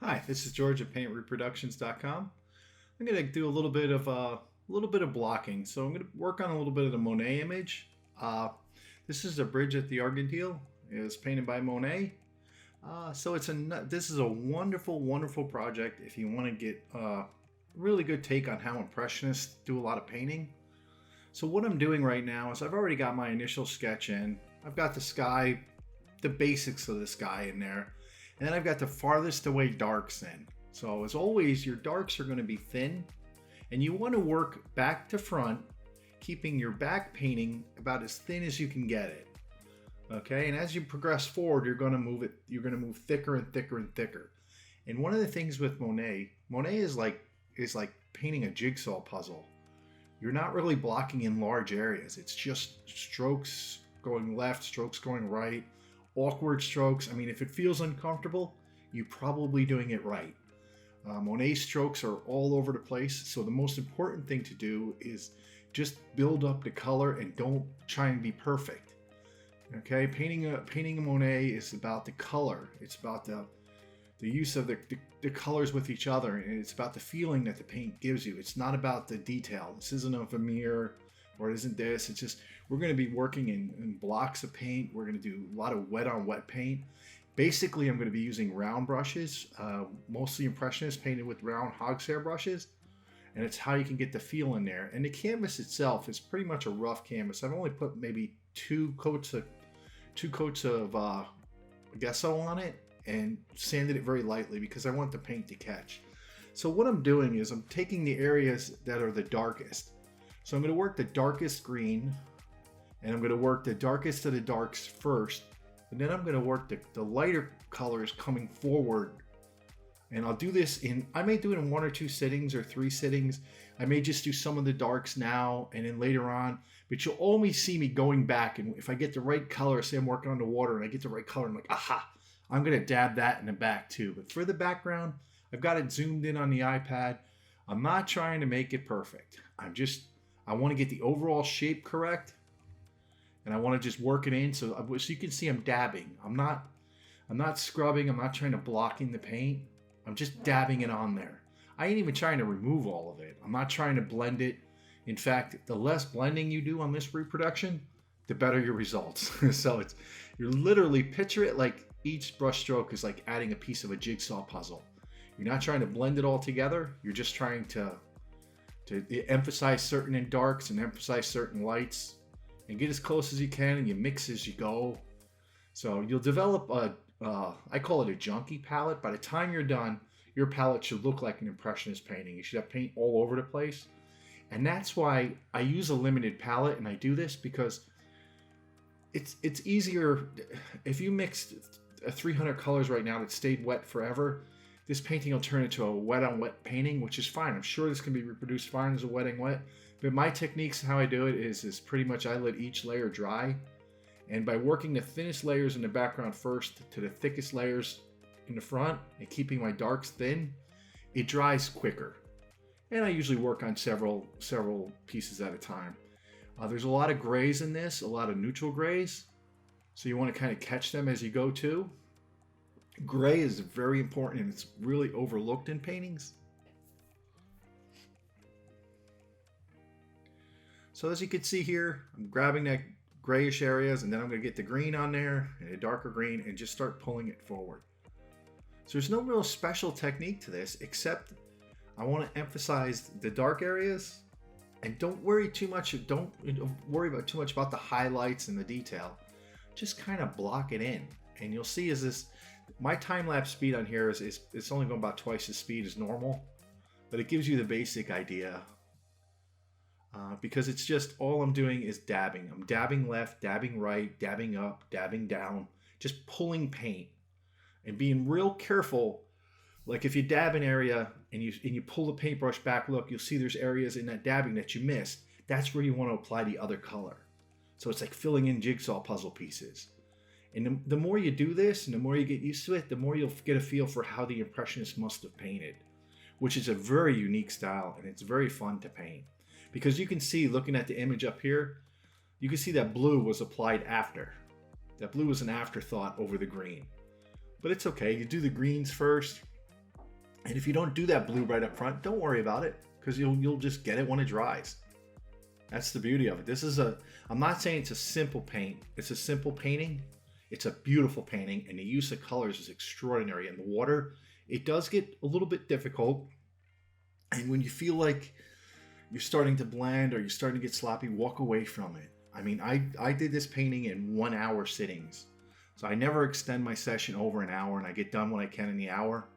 Hi, this is George at paintreproductions.com. I'm going to do a little bit of blocking. So I'm going to work on a little bit of the Monet image. This is a bridge at the Argentile. It's painted by Monet. This is a wonderful, wonderful project if you want to get a really good take on how impressionists do a lot of painting. So what I'm doing right now is I've already got my initial sketch in. I've got the sky, the basics of the sky in there. And then I've got the farthest away darks in. So as always, your darks are going to be thin, and you want to work back to front, keeping your back painting about as thin as you can get it. Okay, and as you progress forward, you're going to move thicker and thicker and thicker. And one of the things with Monet is like painting a jigsaw puzzle. You're not really blocking in large areas. It's just strokes going left, strokes going right, awkward strokes. I mean, if it feels uncomfortable, you're probably doing it right. Monet strokes are all over the place, so the most important thing to do is just build up the color and don't try and be perfect. Okay, painting a Monet is about the color. It's about the use of the colors with each other, and it's about the feeling that the paint gives you. It's not about the detail. This isn't a Vermeer, or it isn't this. It's just we're going to be working in blocks of paint. We're going to do a lot of wet on wet paint. Basically, I'm going to be using round brushes, mostly Impressionist, painted with round hogshair brushes, and it's how you can get the feel in there. And the canvas itself is pretty much a rough canvas. I've only put maybe two coats of gesso on it and sanded it very lightly because I want the paint to catch. So what I'm doing is I'm taking the areas that are the darkest. So I'm going to work the darkest green, and I'm going to work the darkest of the darks first, and then I'm going to work the lighter colors coming forward. And I'll do this I may do it in 1 or 2 sittings or 3 sittings. I may just do some of the darks now and then later on, but you'll always see me going back, and if I get the right color, say I'm working on the water and I get the right color, I'm like, aha, I'm going to dab that in the back too. But for the background, I've got it zoomed in on the iPad. I'm not trying to make it perfect. I want to get the overall shape correct, and I want to just work it in so you can see I'm dabbing. I'm not scrubbing. I'm not trying to block in the paint. I'm just dabbing it on there. I ain't even trying to remove all of it. I'm not trying to blend it. In fact, the less blending you do on this reproduction, the better your results. So you're literally, picture it like each brush stroke is like adding a piece of a jigsaw puzzle. You're not trying to blend it all together. You're just trying to emphasize certain darks and emphasize certain lights and get as close as you can, and you mix as you go. So you'll develop I call it a junkie palette. By the time you're done, your palette should look like an Impressionist painting. You should have paint all over the place. And that's why I use a limited palette, and I do this because it's easier. If you mixed 300 colors right now that stayed wet forever, this painting will turn into a wet on wet painting, which is fine. I'm sure this can be reproduced fine as a wet on wet. But my techniques, how I do it is pretty much I let each layer dry. And by working the thinnest layers in the background first to the thickest layers in the front and keeping my darks thin, it dries quicker. And I usually work on several pieces at a time. There's a lot of grays in this, a lot of neutral grays. So you want to kind of catch them as you go too. Gray is very important, and it's really overlooked in paintings. So as you can see here, I'm grabbing that grayish areas, and then I'm going to get the green on there and a darker green and just start pulling it forward. So there's no real special technique to this, except I want to emphasize the dark areas, and don't worry about too much about the highlights and the detail. Just kind of block it in, and you'll see my time-lapse speed on here is it's only going about twice the speed as normal, but it gives you the basic idea. Because it's just all I'm doing is dabbing. I'm dabbing left, dabbing right, dabbing up, dabbing down, just pulling paint and being real careful. Like if you dab an area and you pull the paintbrush back, look, you'll see there's areas in that dabbing that you missed. That's where you want to apply the other color. So it's like filling in jigsaw puzzle pieces. And the more you do this and the more you get used to it, the more you'll get a feel for how the Impressionists must have painted, which is a very unique style, and it's very fun to paint. Because you can see, looking at the image up here, you can see that blue was applied after. That blue was an afterthought over the green. But it's okay, you do the greens first, And if you don't do that blue right up front, don't worry about it, because you'll just get it when it dries. That's the beauty of it. I'm not saying it's a simple paint. It's a simple painting. It's a beautiful painting, and the use of colors is extraordinary. And the water, it does get a little bit difficult. And when you feel like you're starting to blend or you're starting to get sloppy, walk away from it. I mean, I did this painting in 1 hour sittings. So I never extend my session over an hour, and I get done when I can in the hour.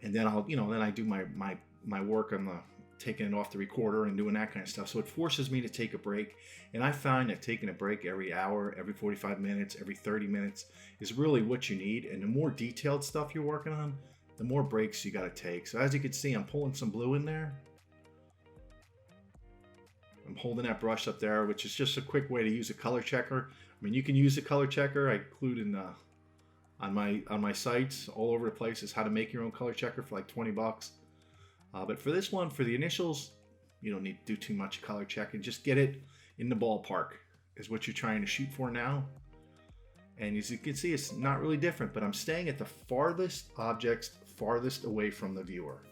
And then then I do my work on the taking it off the recorder and doing that kind of stuff. So it forces me to take a break. And I find that taking a break every hour, every 45 minutes, every 30 minutes is really what you need. And the more detailed stuff you're working on, the more breaks you got to take. So as you can see, I'm pulling some blue in there. I'm holding that brush up there, which is just a quick way to use a color checker. I mean, you can use a color checker. I include in on my sites all over the place is how to make your own color checker for like 20 bucks. But for this one, for the initials, you don't need to do too much color checking. Just get it in the ballpark is what you're trying to shoot for now. And as you can see, it's not really different, but I'm staying at the farthest objects, farthest away from the viewer.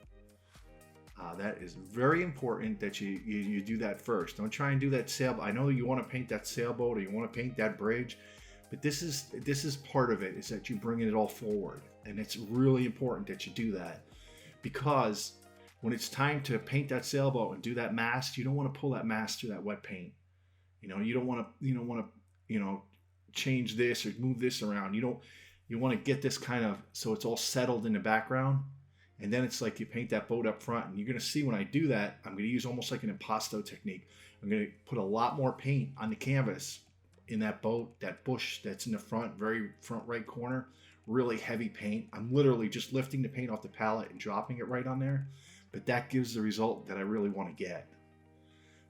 That is very important that you do that first. Don't try and do that sailboat. I know you want to paint that sailboat or you want to paint that bridge, but this is part of it, is that you're bringing it all forward. And it's really important that you do that, because when it's time to paint that sailboat and do that mast, you don't want to pull that mast through that wet paint. You don't want to change this or move this around. You want to get this kind of so it's all settled in the background. And then it's like you paint that boat up front, and you're going to see when I do that, I'm going to use almost like an impasto technique. I'm going to put a lot more paint on the canvas in that boat, that bush that's in the front, very front right corner, really heavy paint. I'm literally just lifting the paint off the palette and dropping it right on there. But that gives the result that I really want to get.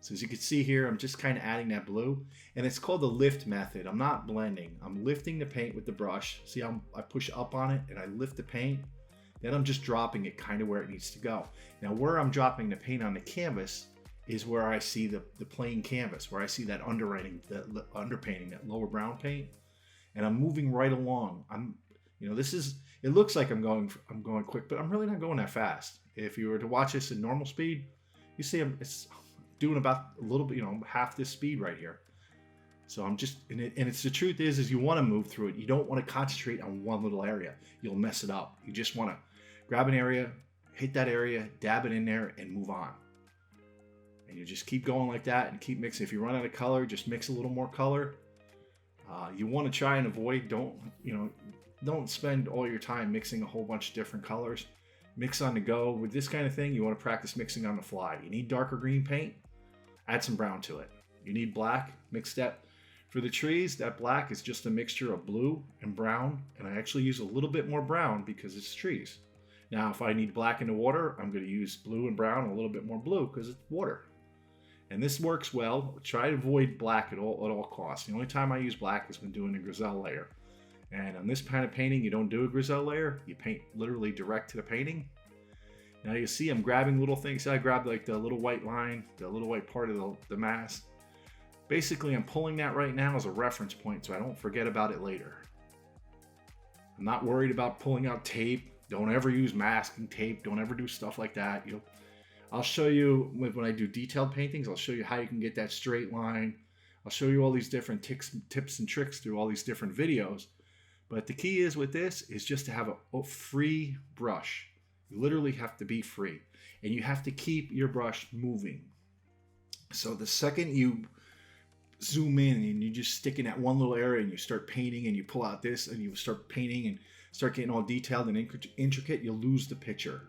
So as you can see here, I'm just kind of adding that blue, and it's called the lift method. I'm not blending. I'm lifting the paint with the brush. See how I push up on it and I lift the paint? Then I'm just dropping it kind of where it needs to go. Now where I'm dropping the paint on the canvas is where I see the plain canvas, where I see that underwriting, the underpainting, that lower brown paint. And I'm moving right along. It looks like I'm going quick, but I'm really not going that fast. If you were to watch this in normal speed, you see it's doing about a little bit, half this speed right here. So I'm just, and it's the truth is you want to move through it. You don't want to concentrate on one little area. You'll mess it up. You just want to grab an area, hit that area, dab it in there, and move on. And you just keep going like that and keep mixing. If you run out of color, just mix a little more color. You want to try and avoid, don't spend all your time mixing a whole bunch of different colors. Mix on the go. With this kind of thing, you want to practice mixing on the fly. You need darker green paint, add some brown to it. You need black, mix that. For the trees, that black is just a mixture of blue and brown, and I actually use a little bit more brown because it's trees. Now, if I need black in the water, I'm going to use blue and brown and a little bit more blue because it's water. And this works well. Try to avoid black at all costs. The only time I use black is when doing a grisaille layer. And on this kind of painting, you don't do a grisaille layer. You paint literally direct to the painting. Now you see I'm grabbing little things. I grabbed like the little white line, the little white part of the mast. Basically, I'm pulling that right now as a reference point so I don't forget about it later. I'm not worried about pulling out tape. Don't ever use masking tape. Don't ever do stuff like that. I'll show you when I do detailed paintings, I'll show you how you can get that straight line. I'll show you all these different tips and tricks through all these different videos. But the key is with this is just to have a free brush. You literally have to be free. And you have to keep your brush moving. So the second you zoom in and you just stick in that one little area and you start painting and you pull out this and you start painting and start getting all detailed and intricate, you'll lose the picture.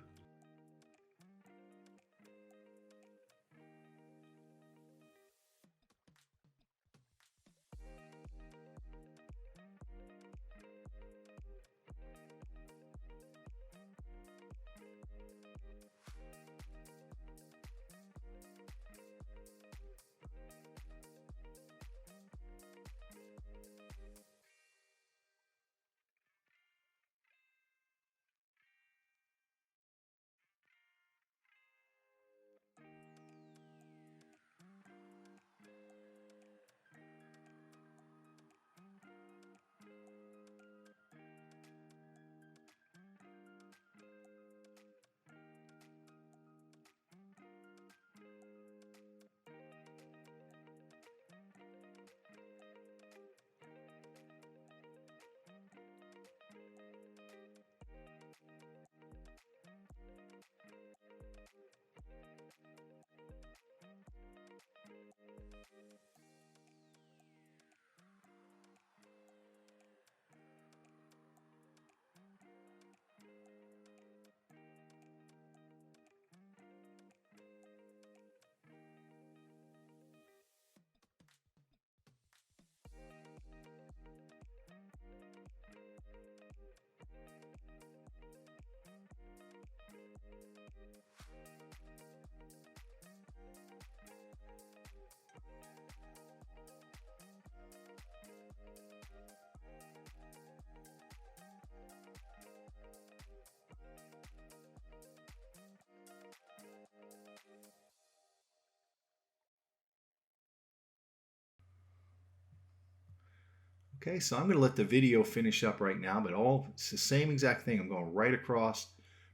Okay, so I'm going to let the video finish up right now, but it's the same exact thing. I'm going right across,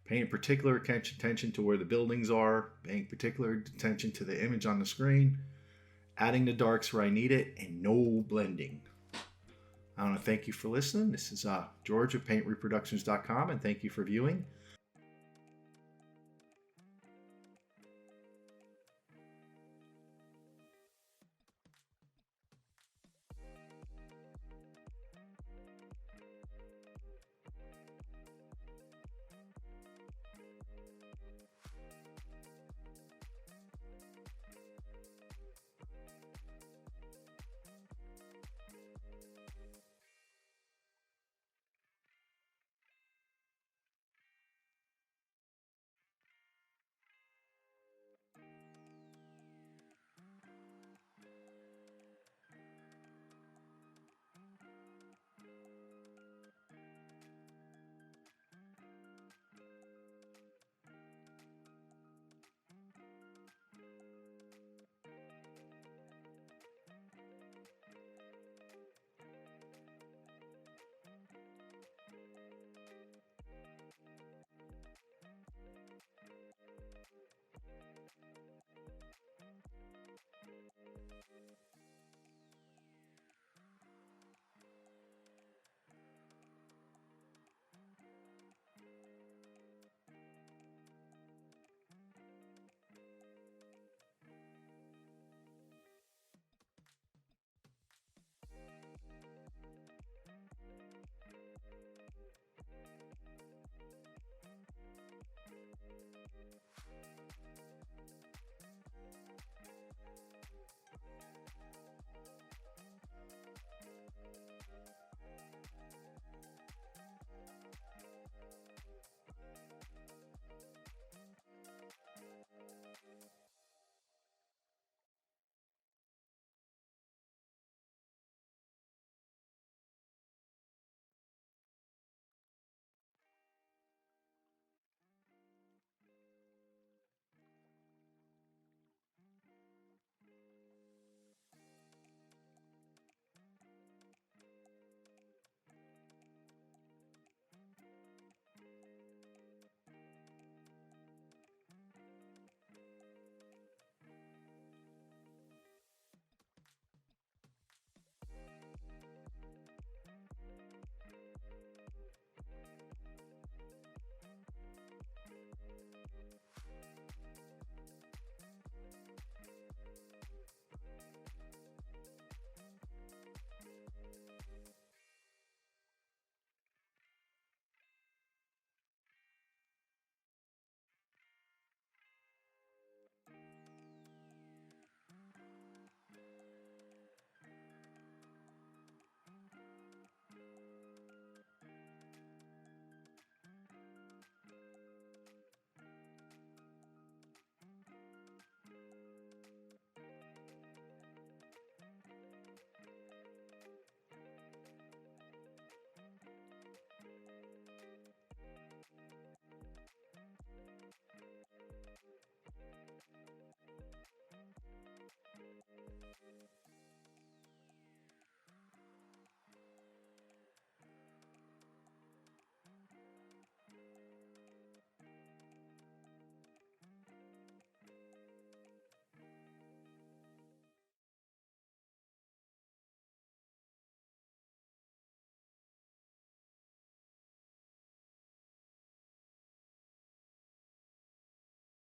paying particular attention to where the buildings are, paying particular attention to the image on the screen, adding the darks where I need it, and no blending. I want to thank you for listening. This is George of paintreproductions.com, and thank you for viewing.